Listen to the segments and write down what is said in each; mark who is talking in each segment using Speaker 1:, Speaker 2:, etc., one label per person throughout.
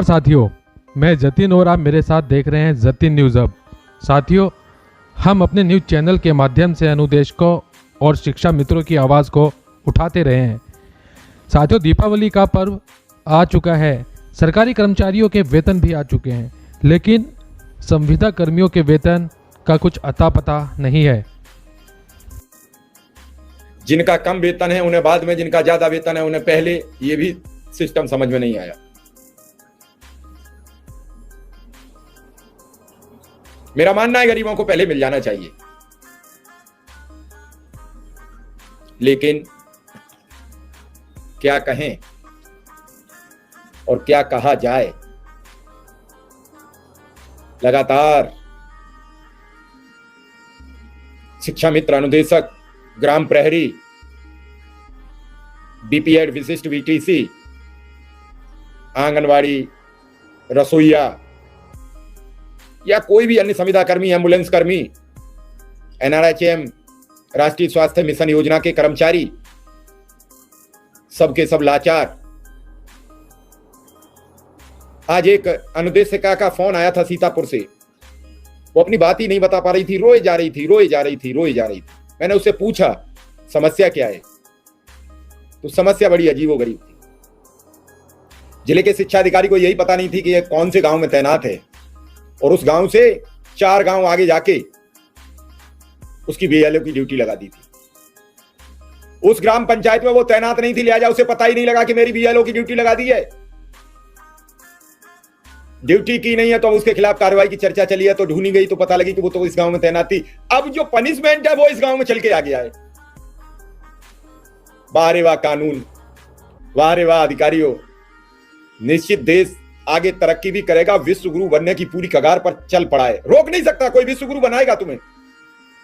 Speaker 1: साथियों, मैं जतिन और आप मेरे साथ देख रहे हैं जतिन न्यूज़ अब। साथियों, हम अपने न्यूज़ चैनल के माध्यम से अनुदेशकों और शिक्षा मित्रों की आवाज़ को उठाते रहे हैं। साथियों, दीपावली का पर्व आ चुका है, सरकारी कर्मचारियों के वेतन भी आ चुके हैं, लेकिन संविदा कर्मियों के वेतन का कुछ अता पता नहीं है।
Speaker 2: जिनका कम वेतन है उन्हें बाद में, जिनका ज्यादा वेतन है उन्हें पहले, ये भी सिस्टम समझ में नहीं आया। मेरा मानना है गरीबों को पहले मिल जाना चाहिए, लेकिन क्या कहें और क्या कहा जाए। लगातार शिक्षा मित्र, अनुदेशक, ग्राम प्रहरी, बीपीएड, विशिष्ट वीटीसी, आंगनवाड़ी, रसोईया या कोई भी अन्य संविदा कर्मी, एम्बुलेंस कर्मी, एनआरएचएम, राष्ट्रीय स्वास्थ्य मिशन योजना के कर्मचारी, सबके सब लाचार। आज एक अनुदेशिका का फोन आया था सीतापुर से। वो अपनी बात ही नहीं बता पा रही थी, रोए जा रही थी। मैंने उससे पूछा समस्या क्या है, तो समस्या बड़ी अजीबोगरीब थी। जिले के शिक्षा अधिकारी को यही पता नहीं थी कि ये कौन से गांव में तैनात है, और उस गांव से 4 गांव आगे जाके उसकी बीएलओ की ड्यूटी लगा दी थी। उस ग्राम पंचायत में वो तैनात नहीं थी, लिहाजा उसे पता ही नहीं लगा कि मेरी बीएलओ की ड्यूटी लगा दी है। ड्यूटी की नहीं है तो उसके खिलाफ कार्रवाई की चर्चा चली है, तो ढूंढी गई तो पता लगी कि वो तो इस गांव में तैनात थी। अब जो पनिशमेंट है वो इस गांव में चल के आ गया है। वाह रे वाह कानून, वाह रे वाह अधिकारियों। निश्चित देश आगे तरक्की भी करेगा, विश्व गुरु बनने की पूरी कगार पर चल पड़ा है। रोक नहीं सकता कोई, विश्व गुरु बनाएगा तुम्हें।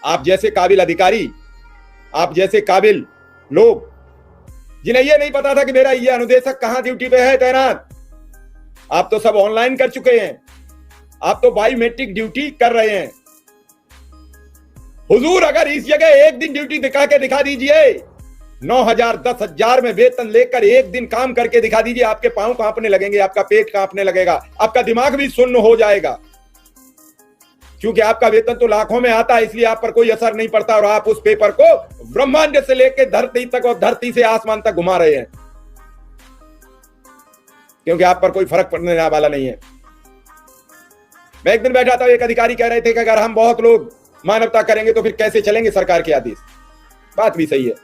Speaker 2: आप जैसे काबिल अधिकारी, आप जैसे काबिल लोग, जिन्हें यह नहीं पता था कि मेरा यह अनुदेशक कहां ड्यूटी पे है तैनात, आप तो सब ऑनलाइन कर चुके हैं, आप तो बायोमेट्रिक ड्यूटी कर रहे हैं। हुजूर, अगर इस जगह एक दिन ड्यूटी दिखा दीजिए, 9,000 10,000 में वेतन लेकर एक दिन काम करके दिखा दीजिए, आपके पांव कांपने लगेंगे, आपका पेट कांपने लगेगा, आपका दिमाग भी सुन्न हो जाएगा। क्योंकि आपका वेतन तो लाखों में आता है, इसलिए आप पर कोई असर नहीं पड़ता, और आप उस पेपर को ब्रह्मांड से लेकर धरती तक और धरती से आसमान तक घुमा रहे हैं, क्योंकि आप पर कोई फर्क पड़ने वाला नहीं है। मैं एक दिन बैठा था, एक अधिकारी कह रहे थे कि अगर हम बहुत लोग मानवता करेंगे तो फिर कैसे चलेंगे सरकार के आदेश। बात भी सही है।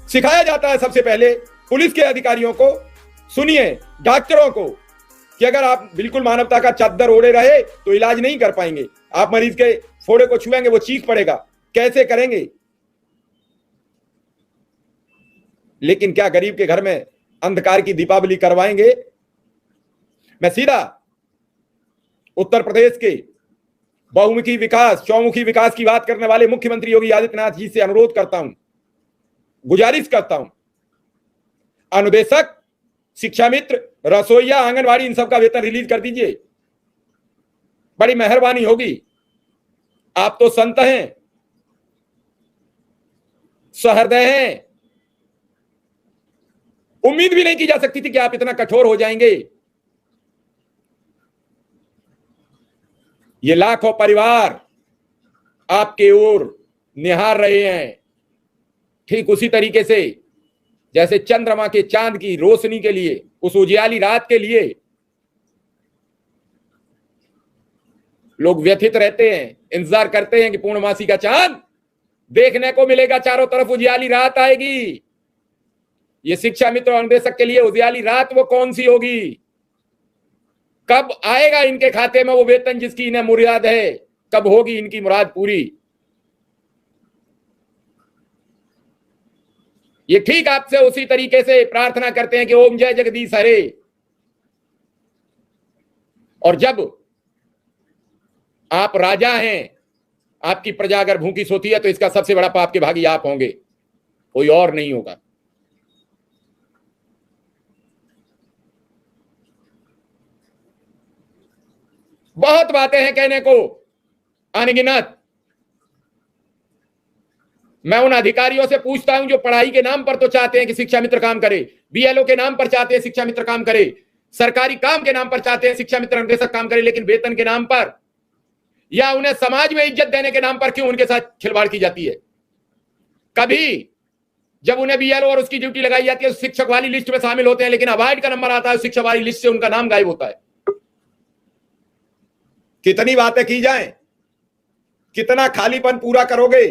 Speaker 2: सिखाया जाता है सबसे पहले पुलिस के अधिकारियों को, सुनिए, डॉक्टरों को, कि अगर आप बिल्कुल मानवता का चादर ओढ़े रहे तो इलाज नहीं कर पाएंगे। आप मरीज के फोड़े को छुएंगे, वो चीख पड़ेगा, कैसे करेंगे। लेकिन क्या गरीब के घर में अंधकार की दीपावली करवाएंगे? मैं सीधा उत्तर प्रदेश के बहुमुखी विकास, चौमुखी विकास की बात करने वाले मुख्यमंत्री योगी आदित्यनाथ जी से अनुरोध करता हूं, गुजारिश करता हूं, अनुदेशक, शिक्षा मित्र, रसोईया, आंगनवाड़ी, इन सब का वेतन रिलीज कर दीजिए, बड़ी मेहरबानी होगी। आप तो संत हैं, सहृदय हैं, उम्मीद भी नहीं की जा सकती थी कि आप इतना कठोर हो जाएंगे। ये लाखों परिवार आपके ओर निहार रहे हैं, ठीक उसी तरीके से जैसे चंद्रमा के चांद की रोशनी के लिए, उस उजियाली रात के लिए लोग व्यथित रहते हैं, इंतजार करते हैं कि पूर्णमासी का चांद देखने को मिलेगा, चारों तरफ उजियाली रात आएगी। ये शिक्षा मित्र और अनुदेशक के लिए उजियाली रात वो कौन सी होगी? कब आएगा इनके खाते में वो वेतन जिसकी इन्हें मुराद है? कब होगी इनकी मुराद पूरी? ये ठीक आपसे उसी तरीके से प्रार्थना करते हैं कि ओम जय जगदीश हरे, और जब आप राजा हैं, आपकी प्रजा अगर भूखी सोती है तो इसका सबसे बड़ा पाप के भागी आप होंगे, कोई और नहीं होगा। बहुत बातें हैं कहने को, अनगिनत। मैं उन अधिकारियों से पूछता हूं जो पढ़ाई के नाम पर तो चाहते हैं कि शिक्षा मित्र काम करे, बीएलओ के नाम पर चाहते हैं शिक्षा मित्र काम करे, सरकारी काम के नाम पर चाहते हैं शिक्षा मित्र अनुदेशक काम करे, लेकिन वेतन के नाम पर या उन्हें समाज में इज्जत देने के नाम पर क्यों उनके साथ खिलवाड़ की जाती है? कभी जब उन्हें बीएलओ और उसकी ड्यूटी लगाई जाती है शिक्षक वाली लिस्ट में शामिल होते हैं, लेकिन अवॉइड का नंबर आता है शिक्षक वाली लिस्ट से उनका नाम गायब होता है। कितनी बातें की जाएं, कितना खालीपन पूरा करोगे?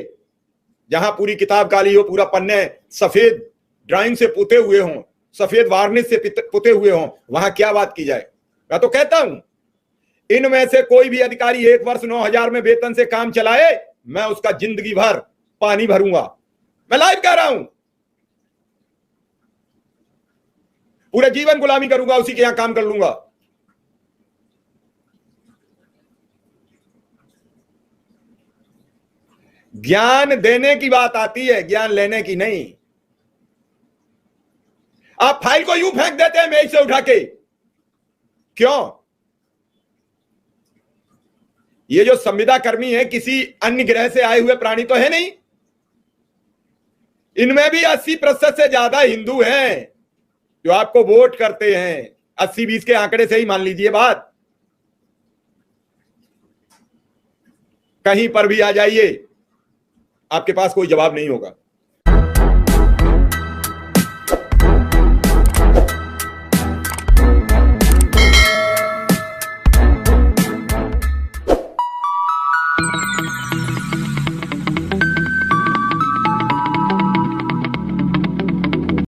Speaker 2: जहां पूरी किताब काली हो, पूरा पन्ने सफेद ड्राइंग से पुते हुए हों, सफेद वार्निश से पुते हुए हों, वहां क्या बात की जाए? मैं तो कहता हूं इनमें से कोई भी अधिकारी 1 वर्ष 9,000 में वेतन से काम चलाए, मैं उसका जिंदगी भर पानी भरूंगा। मैं लाइव कह रहा हूं, पूरे जीवन गुलामी करूंगा, उसी के यहां काम कर लूंगा। ज्ञान देने की बात आती है, ज्ञान लेने की नहीं। आप फाइल को यूं फेंक देते हैं मेज से उठा के, क्यों? ये जो संविदा कर्मी है किसी अन्य ग्रह से आए हुए प्राणी तो है नहीं। इनमें भी 80% से ज्यादा हिंदू हैं जो आपको वोट करते हैं। 80-20 के आंकड़े से ही मान लीजिए बात। कहीं पर भी आ जाइए, आपके पास कोई जवाब नहीं होगा।